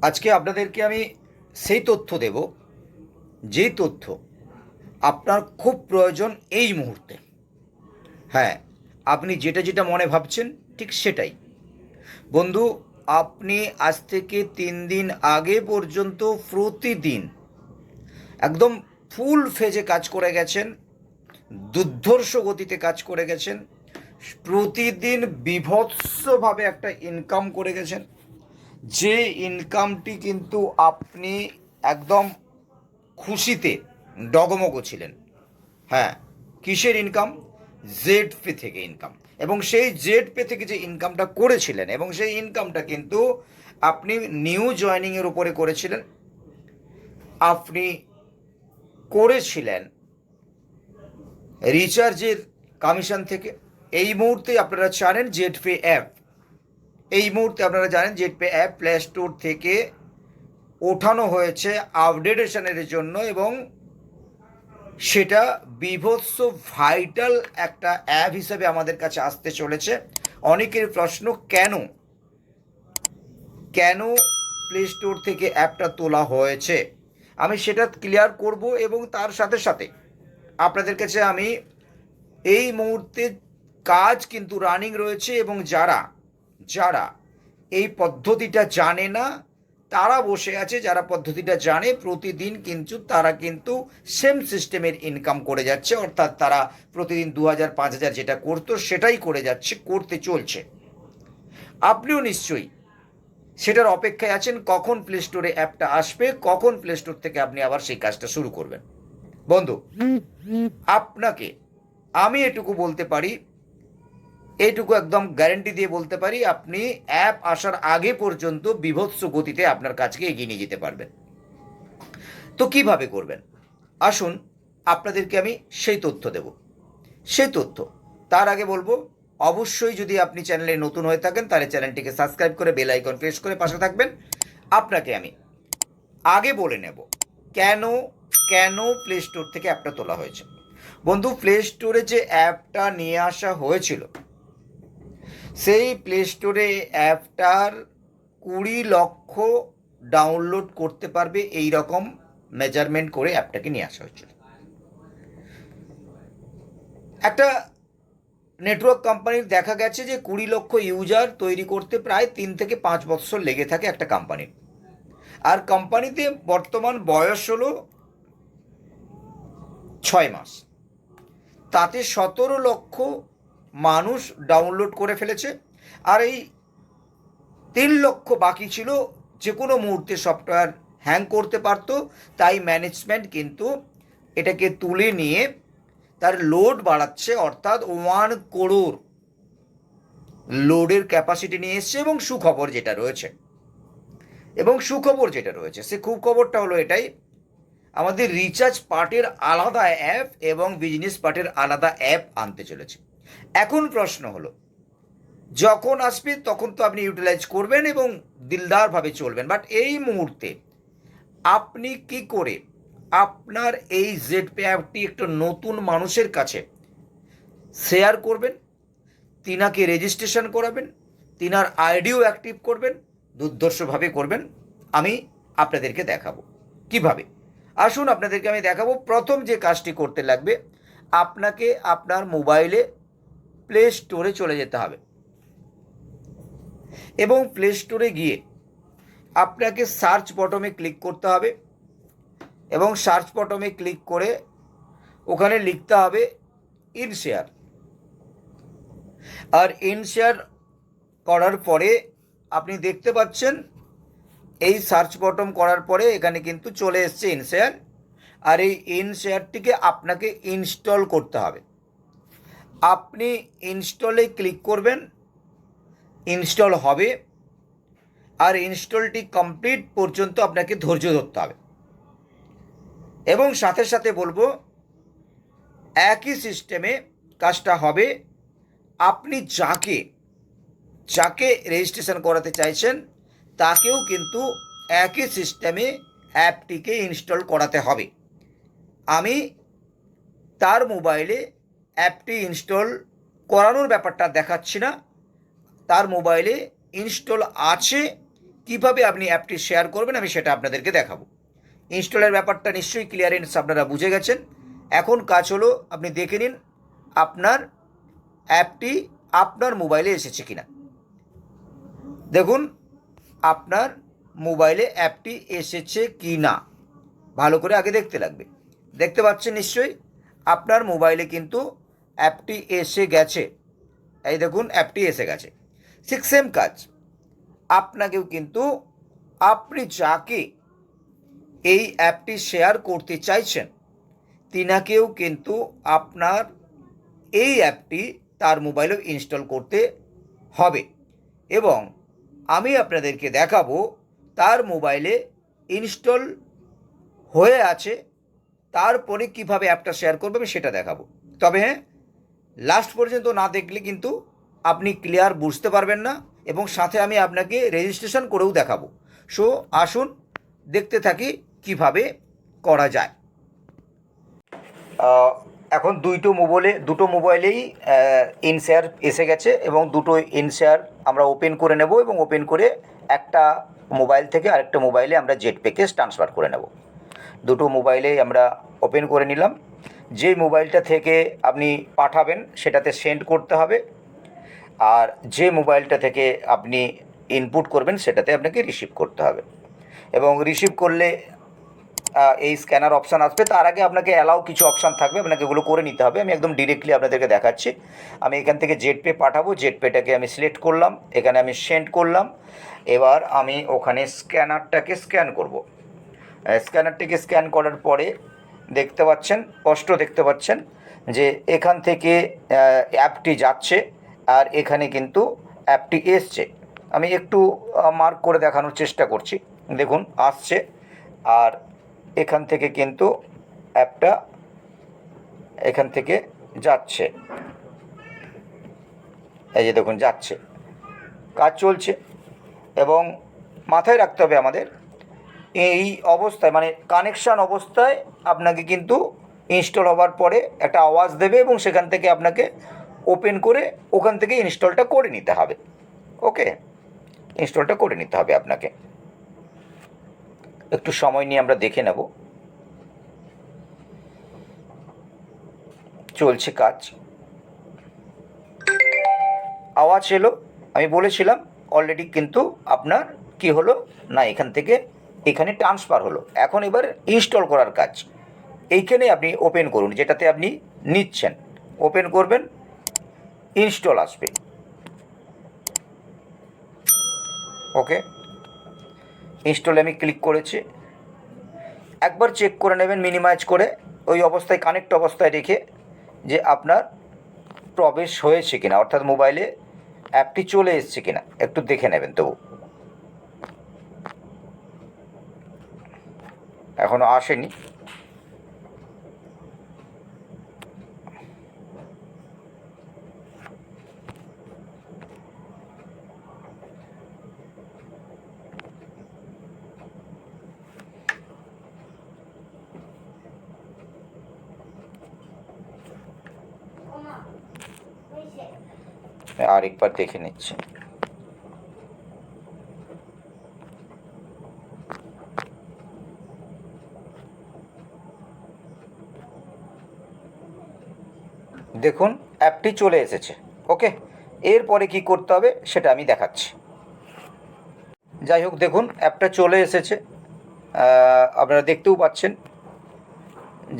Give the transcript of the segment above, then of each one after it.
আজকে আপনাদেরকে আমি সেই তথ্য দেব, যেই তথ্য আপনার খুব প্রয়োজন এই মুহূর্তে। হ্যাঁ, আপনি যেটা যেটা মনে ভাবছেন ঠিক সেটাই। বন্ধু, আপনি আজ থেকে 3 দিন আগে পর্যন্ত প্রতিদিন একদম ফুল ফেজে কাজ করে গেছেন, দুর্ধর্ষ গতিতে কাজ করে গেছেন, প্রতিদিন বীভৎসভাবে একটা ইনকাম করে গেছেন, যে ইনকামটি কিন্তু আপনি একদম খুশিতে ডগমগ ছিলেন। হ্যাঁ, কিসের ইনকাম? জেড পে থেকে ইনকাম। এবং সেই জেড পে থেকে যে ইনকামটা করেছিলেন, এবং সেই ইনকামটা কিন্তু আপনি নিউ জয়নিংয়ের উপরে করেছিলেন, আপনি করেছিলেন রিচার্জের কমিশন থেকে। এই মুহূর্তে আপনারা জানেন জেড পে অ্যাপ, এই মুহূর্তে আপনারা জানেন Z pay app play store থেকে ওঠানো হয়েছে আপডেটেশনের জন্য, এবং সেটা বীভৎস ভাইটাল একটা অ্যাপ হিসেবে আমাদের কাছে আসতে চলেছে। অনেকের প্রশ্ন, কেন কেন প্লে স্টোর থেকে অ্যাপটা তোলা হয়েছে, আমি সেটা ক্লিয়ার করব। এবং তার সাথে সাথে আপনাদের কাছে আমি এই মুহূর্তে কাজ কিন্তু রানিং রয়েছে, এবং যারা যারা এই পদ্ধতিটা জানে না তারা বসে আছে, যারা পদ্ধতিটা জানে প্রতিদিন কিন্তু তারা কিন্তু সেম সিস্টেমের ইনকাম করে যাচ্ছে, অর্থাৎ তারা প্রতিদিন 2,000 5,000 যেটা করতো সেটাই করে যাচ্ছে, করতে চলছে। আপনিও নিশ্চয়ই সেটার অপেক্ষায় আছেন কখন প্লে স্টোরে অ্যাপটা আসবে, কখন প্লে স্টোর থেকে আপনি আবার সেই কাজটা শুরু করবেন। বন্ধু, আপনাকে আমি এটুকু বলতে পারি, এইটুকু একদম গ্যারেন্টি দিয়ে বলতে পারি, আপনি অ্যাপ আসার আগে পর্যন্ত বীভৎস গতিতে আপনার কাজকে এগিয়ে নিয়ে যেতে পারবেন। তো কিভাবে করবেন, আসুন আপনাদেরকে আমি সেই তথ্য দেব। সেই তথ্য তার আগে বলবো, অবশ্যই যদি আপনি চ্যানেলে নতুন হয়ে থাকেন তাহলে চ্যানেলটিকে সাবস্ক্রাইব করে বেল আইকন প্রেস করে পাশে থাকবেন। আপনাকে আমি আগে বলে নেব কেন কেন প্লে স্টোর থেকে অ্যাপটা তোলা হয়েছে। বন্ধু, প্লে স্টোরে যে অ্যাপটা নিয়ে আসা হয়েছিল, সেই প্লে স্টোরে অ্যাপটার 20 লক্ষ ডাউনলোড করতে পারবে এই রকম মেজারমেন্ট করে অ্যাপটাকে নিয়ে আসা হয়েছিল। একটা নেটওয়ার্ক কোম্পানির দেখা গেছে যে 20 লক্ষ ইউজার তৈরি করতে প্রায় 3 থেকে 5 বছর লেগে থাকে একটা কোম্পানির। আর কোম্পানিতে বর্তমান বয়স হলো 6 মাস, তাতে 17 লক্ষ মানুষ ডাউনলোড করে ফেলেছে। আর এই 3 লক্ষ বাকি ছিল, যে কোনো মুহূর্তে সফটওয়্যার হ্যাং করতে পারতো। তাই ম্যানেজমেন্ট কিন্তু এটাকে তুলে নিয়ে তার লোড বাড়াচ্ছে, অর্থাৎ 1 করোড় লোডের ক্যাপাসিটি নিয়ে এসছে। এবং সুখবর যেটা রয়েছে সে খবরটা হলো এটাই, আমাদের রিচার্জ পার্টের আলাদা অ্যাপ এবং বিজনেস পার্টের আলাদা অ্যাপ আনতে চলেছে। এখন প্রশ্ন হলো, যখন আসবে তখন তো আপনি ইউটিলাইজ করবেন এবং দিলদারভাবে চলবেন, বাট এই মুহূর্তে আপনি কি করে আপনার এই জেড পে অ্যাপটি একটা নতুন মানুষের কাছে শেয়ার করবেন, তিনাকে রেজিস্ট্রেশন করাবেন, তিনার আইডিও অ্যাক্টিভ করবেন, দুর্ধর্ষভাবে করবেন, আমি আপনাদেরকে দেখাবো কিভাবে। আসুন আপনাদেরকে আমি দেখাবো। প্রথম যে কাজটি করতে লাগবে, আপনাকে আপনার মোবাইলে প্লে স্টোরে চলে যেতে হবে, এবং প্লে স্টোরে গিয়ে আপনাকে সার্চ বটমে ক্লিক করতে হবে, এবং সার্চ বটমে ক্লিক করে ওখানে লিখতে হবে ইনশেয়ার। আর ইনশেয়ার করার পরে আপনি দেখতে পাচ্ছেন এই সার্চ বটম করার পরে এখানে কিন্তু চলে এসছে ইনশেয়ার। আর এই ইনশেয়ারটিকে আপনাকে ইনস্টল করতে হবে। আপনি ইনস্টলে ক্লিক করবেন, ইনস্টল হবে, আর ইনস্টলটি কমপ্লিট পর্যন্ত আপনাকে ধৈর্য ধরতে হবে। এবং সাথে সাথে বলবো, একই সিস্টেমে কাজটা হবে। আপনি যাকে যাকে রেজিস্ট্রেশন করাতে চাইছেন তাকেও কিন্তু একই সিস্টেমে অ্যাপটিকে ইনস্টল করাতে হবে। আমি তার মোবাইলে অ্যাপটি ইনস্টল করানোর ব্যাপারটা দেখাচ্ছি না, তার মোবাইলে ইনস্টল আছে কিভাবে আপনি অ্যাপটি শেয়ার করবেন আমি সেটা আপনাদেরকে দেখাবো। ইনস্টলের ব্যাপারটা নিশ্চয়ই ক্লিয়ারেন্স আপনারা বুঝে গেছেন। এখন কাজ হলো আপনি দেখে নিন আপনার অ্যাপটি আপনার মোবাইলে এসেছে কিনা। দেখুন আপনার মোবাইলে অ্যাপটি এসেছে কি না ভালো করে আগে দেখতে লাগবে। দেখতে পাচ্ছেন নিশ্চয়ই আপনার মোবাইলে কিন্তু অ্যাপটি এসে গেছে। এই দেখুন অ্যাপটি এসে গেছে। ঠিক সেম কাজ আপনাকেও কিন্তু আপনি যাকে এই অ্যাপটি শেয়ার করতে চাইছেন তিনাকেও কিন্তু আপনার এই অ্যাপটি তার মোবাইলেও ইনস্টল করতে হবে এবং আমি আপনাদেরকে দেখাবো তার মোবাইলে ইনস্টল হয়ে আছে তারপরে কিভাবে অ্যাপটা শেয়ার করবে আমি সেটা দেখাবো। তবে হ্যাঁ, লাস্ট পর্যন্ত না দেখলে কিন্তু আপনি ক্লিয়ার বুঝতে পারবেন না এবং সাথে আমি আপনাকে রেজিস্ট্রেশন করেও দেখাবো। সো আসুন দেখতে থাকি কিভাবে করা যায়। এখন দুটো মোবাইলেই ইনশেয়ার এসে গেছে এবং দুটো ইনশেয়ার আমরা ওপেন করে নেব এবং ওপেন করে একটা মোবাইল থেকে আরেকটা মোবাইলে আমরা জেটপেকে ট্রান্সফার করে নেব। দুটো মোবাইলেই আমরা ওপেন করে নিলাম। যে মোবাইলটা থেকে আপনি পাঠাবেন সেটাতে সেন্ড করতে হবে, আর যে মোবাইলটা থেকে আপনি ইনপুট করবেন সেটাতে আপনাকে রিসিভ করতে হবে এবং রিসিভ করলে এই স্ক্যানার অপশান আসবে। তার আগে আপনাকে অ্যালাউ কিছু অপশান থাকবে, আপনাকে এগুলো করে নিতে হবে। আমি একদম ডিরেক্টলি আপনাদেরকে দেখাচ্ছি। আমি এখান থেকে জেটপে পাঠাবো, জেটপেটাকে আমি সিলেক্ট করলাম, এখানে আমি সেন্ড করলাম। এবার আমি ওখানে স্ক্যানারটাকে স্ক্যান করব। স্ক্যানারটিকে স্ক্যান করার পরে দেখতে পাচ্ছেন, স্পষ্ট দেখতে পাচ্ছেন যে এখান থেকে অ্যাপটি যাচ্ছে আর এখানে কিন্তু অ্যাপটি এসছে। আমি একটু মার্ক করে দেখানোর চেষ্টা করছি। দেখুন আসছে আর এখান থেকে কিন্তু অ্যাপটা এখান থেকে যাচ্ছে। এই যে দেখুন যাচ্ছে, কাজ চলছে। এবং মাথায় রাখতে হবে আমাদের এই অবস্থায় মানে কানেকশান অবস্থায় আপনাকে কিন্তু ইনস্টল হওয়ার পরে একটা আওয়াজ দেবে এবং সেখান থেকে আপনাকে ওপেন করে ওখান থেকে ইনস্টলটা করে নিতে হবে। ওকে, ইনস্টলটা করে নিতে হবে আপনাকে। একটু সময় নিয়ে আমরা দেখে নেব। চলছে কাজ, আওয়াজ এলো। আমি বলেছিলাম অলরেডি কিন্তু আপনার কি হলো না, এখান থেকে এখানে ট্রান্সফার হলো। এখন এবার ইনস্টল করার কাজ। এইখানে আপনি ওপেন করুন, যেটাতে আপনি নিচ্ছেন ওপেন করবেন, ইনস্টল আসবে। ওকে, ইনস্টলে আমি ক্লিক করেছি। একবার চেক করে নেবেন মিনিমাইজ করে, ওই অবস্থায় কানেক্ট অবস্থায় রেখে যে আপনার প্রবেশ হয়েছে কিনা, অর্থাৎ মোবাইলে অ্যাপটি চলে এসছে কিনা একটু দেখে নেবেন। তবু এখনও আসেনি। আরেকবার দেখে নিচ্ছি। দেখুন অ্যাপটি চলে এসেছে। ওকে, এরপরে কি করতে হবে সেটা আমি দেখাচ্ছি। যাই হোক, দেখুন অ্যাপটা চলে এসেছে। আপনারা দেখতেও পাচ্ছেন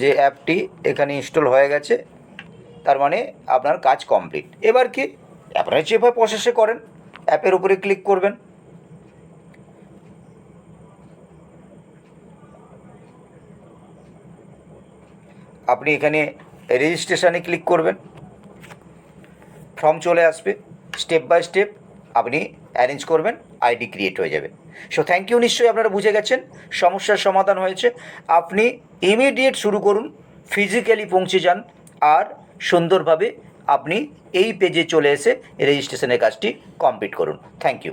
যে অ্যাপটি এখানে ইনস্টল হয়ে গেছে। তার মানে আপনার কাজ কমপ্লিট। এবার কি আপনারা যেভাবে প্রসেসে করেন, অ্যাপের উপরে ক্লিক করবেন, আপনি এখানে রেজিস্ট্রেশনে ক্লিক করবেন, ফর্ম চলে আসবে। স্টেপ বাই স্টেপ আপনি অ্যারেঞ্জ করবেন, আইডি ক্রিয়েট হয়ে যাবে। So thank you. নিশ্চয়ই আপনারা বুঝে গেছেন, সমস্যার সমাধান হয়েছে। আপনি ইমিডিয়েট শুরু করুন, ফিজিক্যালি পৌঁছে যান আর সুন্দরভাবে আপনি এই পেজে চলে এসে রেজিস্ট্রেশনের কাজটি কমপ্লিট করুন। Thank you.